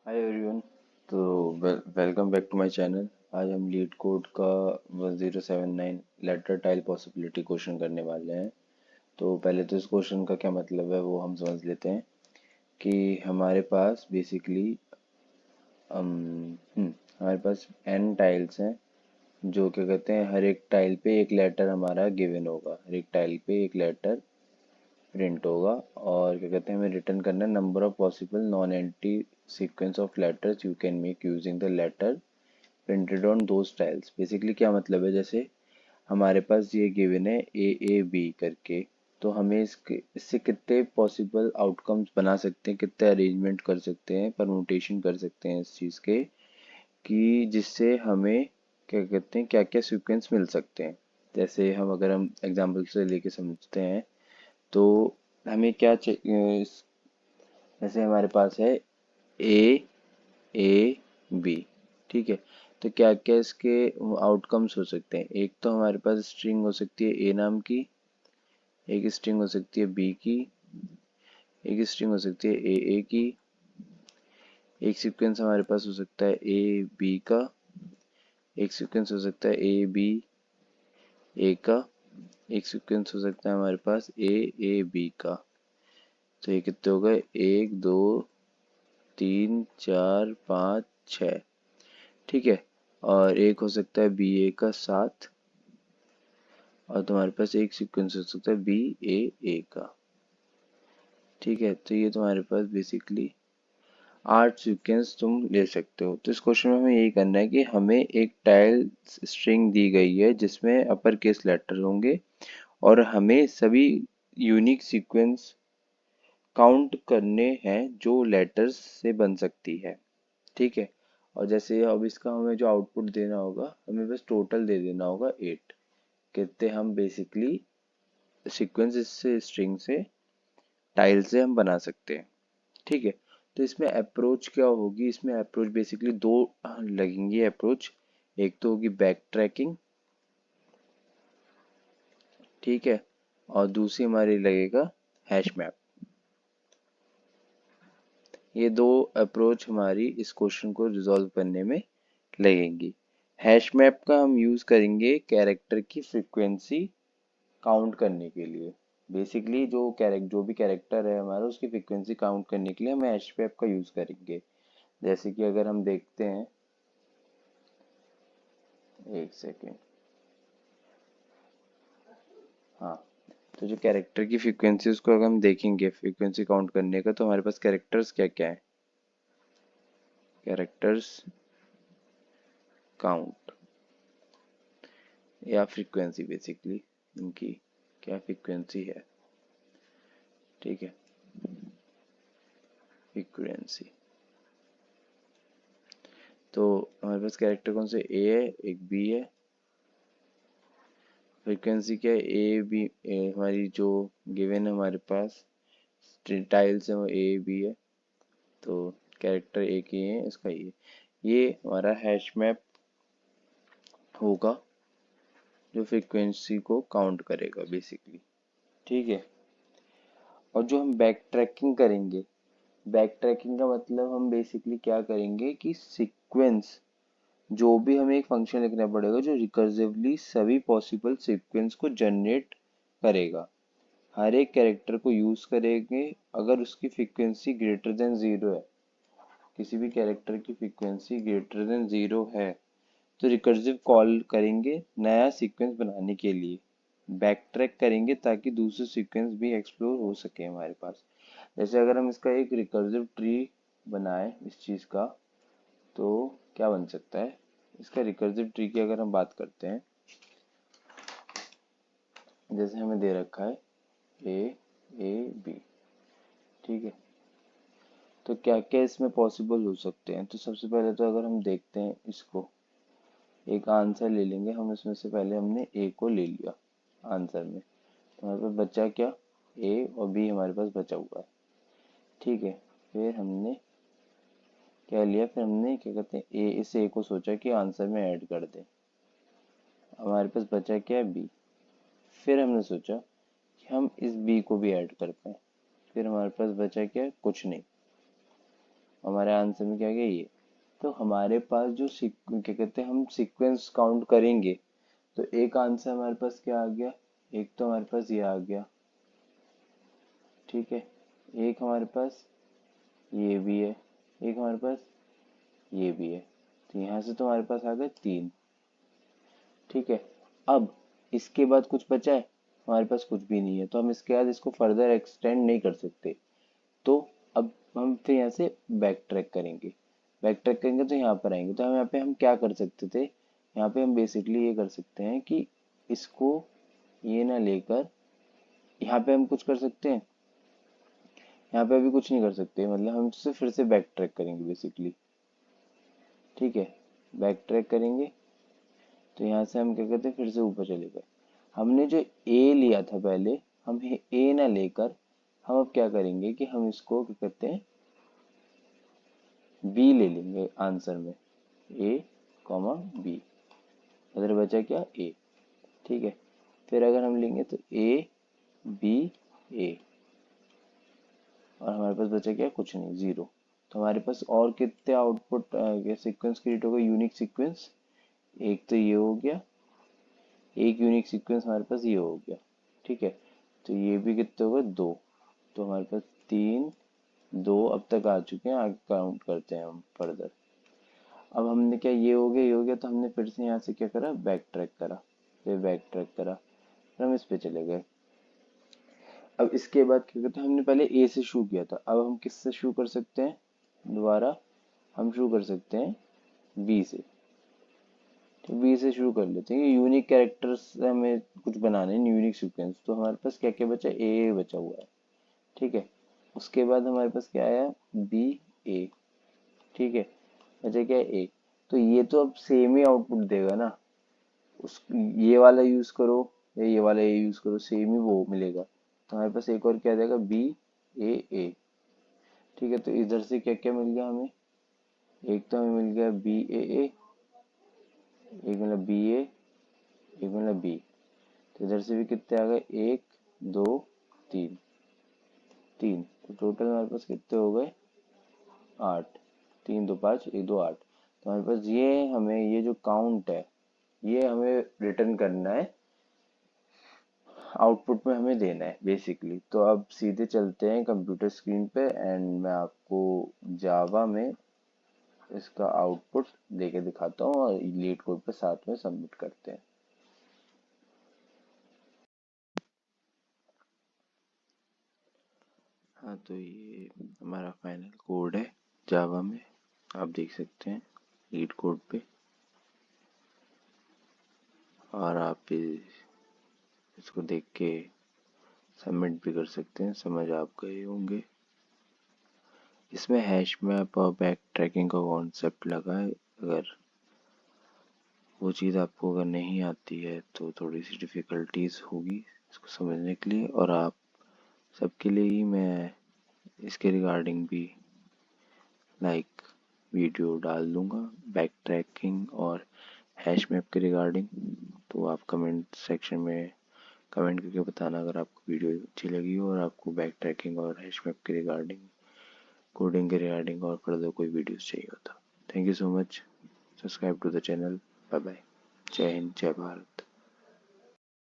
हाय everyone. तो welcome back to my channel. आज हम लीड कोड का 1079 लेटर टाइल पॉसिबिलिटी क्वेश्चन करने वाले हैं। तो पहले तो इस क्वेश्चन का क्या मतलब है वो हम समझ लेते हैं कि हमारे पास बेसिकली हमारे पास n टाइल्स हैं, जो क्या कहते हैं हर एक टाइल पे एक लेटर हमारा गिवन होगा, हर एक टाइल पे एक लेटर प्रिंट होगा। और क्या कहते हैं हमें रिटर्न करना है number of possible non empty sequence of letters you can make using the letter printed on those tiles. Basically क्या मतलब है, जैसे हमारे पास ये गिवन है ए बी करके, तो हमें इससे कितने पॉसिबल आउटकम्स बना सकते हैं, कितने अरेंजमेंट कर सकते हैं, परमुटेशन कर सकते हैं इस चीज़ के, कि जिससे हमें क्या कहते हैं क्या क्या सीक्वेंस मिल सकते हैं। जैसे हम एग्जांपल से लेके समझते हैं तो हमें जैसे हमारे पास है ए बी, ठीक है। तो क्या क्या इसके आउटकम्स हो सकते हैं, एक तो हमारे पास स्ट्रिंग हो सकती है ए नाम की, एक स्ट्रिंग हो सकती है बी की, एक स्ट्रिंग हो सकती है ए की, एक सीक्वेंस हमारे पास हो सकता है ए बी का, एक सीक्वेंस हो सकता है ए बी ए का, एक सीक्वेंस हो सकता है हमारे पास ए बी का। तो ये कितने हो गए, एक दो तीन चार पाँच छः, ठीक है। और एक हो सकता है बी ए का साथ, और तुम्हारे पास एक सीक्वेंस हो सकता है बी ए का, ठीक है। तो ये तुम्हारे पास बेसिकली 8 सीक्वेंस तुम ले सकते हो। तो इस क्वेश्चन में हमें यही करना है कि हमें एक टाइल स्ट्रिंग दी गई है जिसमें अपर केस लेटर होंगे, और हमें सभी यूनिक सीक्वेंस काउंट करने हैं जो लेटर्स से बन सकती है, ठीक है। और जैसे अब इसका हमें जो आउटपुट देना होगा, हमें बस टोटल दे देना होगा 8, कितने हम बेसिकली सीक्वेंस से स्ट्रिंग से टाइल से हम बना सकते हैं, ठीक है। तो इसमें अप्रोच क्या होगी, इसमें अप्रोच बेसिकली दो लगेंगी अप्रोच। एक तो होगी बैक ट्रैकिंग, ठीक है, और दूसरी हमारी लगेगा हैश मैप। ये दो अप्रोच हमारी इस क्वेश्चन को रिजॉल्व करने में लगेंगी। हैश मैप का हम यूज करेंगे कैरेक्टर की फ्रीक्वेंसी काउंट करने के लिए। बेसिकली जो भी कैरेक्टर है हमारा, उसकी फ्रीक्वेंसी काउंट करने के लिए हम हैश मैप का यूज करेंगे। जैसे कि अगर हम देखते हैं, एक सेकेंड, हाँ। तो जो कैरेक्टर की फ्रीक्वेंसी उसको अगर हम देखेंगे फ्रीक्वेंसी काउंट करने का, तो हमारे पास कैरेक्टर्स क्या क्या है, कैरेक्टर्स काउंट या फ्रीक्वेंसी, बेसिकली इनकी क्या फ्रीक्वेंसी है, ठीक है, फ्रीक्वेंसी। तो हमारे पास कैरेक्टर कौन से, ए है, एक बी है। फ्रीक्वेंसी क्या है, ए बी, हमारी जो गिवन है हमारे पास टाइल्स है वो ए बी है। तो कैरेक्टर एक ही है, इसका ये हमारा हैश मैप होगा जो फ्रीक्वेंसी को काउंट करेगा बेसिकली, ठीक है। और जो हम बैक ट्रैकिंग करेंगे, बैक ट्रैकिंग का मतलब हम बेसिकली क्या करेंगे कि सीक्वेंस, जो भी हमें एक फंक्शन लिखना पड़ेगा जो रिकर्सिवली सभी पॉसिबल सीक्वेंस को जनरेट करेगा, हर एक कैरेक्टर को यूज करेंगे। अगर उसकी फ्रीक्वेंसी ग्रेटर देन जीरो है, किसी भी कैरेक्टर की फ्रीक्वेंसी ग्रेटर देन जीरो है, तो रिकर्सिव कॉल करेंगे नया सीक्वेंस बनाने के लिए, बैक ट्रैक करेंगे ताकि दूसरे सीक्वेंस भी एक्सप्लोर हो सके हमारे पास। जैसे अगर हम इसका एक रिकर्सिव ट्री बनाए इस चीज़ का, तो क्या बन सकता है, इसका रिकर्सिव ट्री की अगर हम बात करते हैं, जैसे हमें दे रखा है ए बी, ठीक है। तो क्या क्या इसमें पॉसिबल हो सकते हैं, तो सबसे पहले तो अगर हम देखते हैं इसको, एक आंसर ले लेंगे हम, इसमें से पहले हमने ए को ले लिया आंसर में, तो हमारे पास बचा क्या, ए और बी हमारे पास बचा हुआ है, ठीक है। फिर हमने क्या लिया, फिर हमने क्या कहते हैं इस ए को सोचा कि आंसर में ऐड कर दें, हमारे पास बचा क्या है बी। फिर हमने सोचा कि हम इस बी को भी ऐड कर पाए, फिर हमारे पास बचा क्या है, कुछ नहीं। हमारे आंसर में क्या गया ये। तो हमारे पास जो क्या कहते हैं, हम सीक्वेंस काउंट करेंगे तो एक आंसर हमारे पास क्या आ गया, एक तो हमारे पास ये आ गया, ठीक है, एक हमारे पास ये भी है, एक हमारे पास ये भी है, तो यहाँ से तो हमारे पास आ गए 3, ठीक है। अब इसके बाद कुछ बचा है, हमारे पास कुछ भी नहीं है, तो हम इसके बाद इसको फर्दर एक्सटेंड नहीं कर सकते। तो अब हम फिर यहाँ से बैक ट्रैक करेंगे, बैक ट्रैक करेंगे तो यहाँ पर आएंगे, तो हम यहाँ पे हम क्या कर सकते थे, यहाँ पे हम बेसिकली ये कर सकते हैं कि इसको ये ना लेकर यहाँ पे हम कुछ कर सकते हैं, यहाँ पे अभी कुछ नहीं कर सकते, मतलब हम इससे फिर से बैक ट्रैक करेंगे बेसिकली, ठीक है। बैक ट्रैक करेंगे तो यहाँ से हम क्या करते हैं, फिर से ऊपर चले गए। हमने जो ए लिया था पहले, हम ए ना लेकर हम अब क्या करेंगे कि हम इसको क्या कहते हैं, बी ले लेंगे आंसर में, ए कॉमा बी, इधर बचा क्या ए, ठीक है। फिर अगर हम लेंगे तो ए बी ए, और हमारे पास बचा क्या, कुछ नहीं, जीरो। तो हमारे पास और कितने आउटपुट सीक्वेंस क्रिएट हो गए, यूनिक सीक्वेंस, एक तो ये हो गया, एक यूनिक सीक्वेंस हमारे पास ये हो गया, ठीक है। तो ये भी कितने हो गए, दो। तो हमारे पास 3 2 अब तक आ चुके हैं, आगे काउंट करते हैं हम फर्दर। अब हमने क्या, ये हो गया, ये हो गया, तो हमने फिर से यहाँ से क्या करा, बैक ट्रैक करा, फिर बैक ट्रैक करा, फिर हम इस पे चले गए। अब इसके बाद क्या कहते हैं, हमने पहले ए से शुरू किया था, अब हम किससे शुरू कर सकते हैं, दोबारा हम शुरू कर सकते हैं बी से, तो बी से शुरू कर लेते हैं। यूनिक कैरेक्टर्स से हमें कुछ बनाने हैं, यूनिक सीक्वेंस, तो हमारे पास क्या क्या बचा, ए बचा हुआ है, ठीक है। उसके बाद हमारे पास क्या आया, बी ए, ठीक है, बचा क्या, ए। तो ये तो अब सेम ही आउटपुट देगा ना, उस ये वाला यूज करो या ये वाला ये यूज करो, सेम ही वो मिलेगा। तो हमारे पास एक और क्या देगा, बी ए, ठीक है। तो इधर से क्या क्या मिल गया हमें, एक तो हमें मिल गया बी ए, एक मिला बी ए, एक मिला बी। तो इधर से भी कितने आ गए, एक दो तीन, तीन। तो टोटल हमारे पास कितने हो गए, 8, 3 2 5 1 2 8। तो हमारे पास ये, हमें ये जो काउंट है ये हमें रिटर्न करना है, आउटपुट में हमें देना है बेसिकली। तो अब सीधे चलते हैं कंप्यूटर स्क्रीन पे एंड मैं आपको जावा में इसका आउटपुट देके दिखाता हूँ और लीड कोड पे साथ में सबमिट करते हैं। हाँ, तो ये हमारा फाइनल कोड है जावा में, आप देख सकते हैं लीड कोड पे, और आप इसको देख के सबमिट भी कर सकते हैं, समझ आप गए होंगे। इसमें हैश मैप और बैक ट्रैकिंग का कॉन्सेप्ट लगा है, अगर वो चीज़ आपको अगर नहीं आती है तो थोड़ी सी डिफ़िकल्टीज होगी इसको समझने के लिए, और आप सबके लिए ही मैं इसके रिगार्डिंग भी लाइक वीडियो डाल दूंगा, बैक ट्रैकिंग और हैश मैप के रिगार्डिंग। तो आप कमेंट सेक्शन में कमेंट करके बताना अगर आपको वीडियो अच्छी लगी हो और आपको बैक ट्रैकिंग और हैश मैप के रिगार्डिंग, कोडिंग के रिगार्डिंग और फर्दर कोई वीडियोस चाहिए होता। Thank you so much, subscribe to the channel, bye bye, जय हिंद, जय भारत।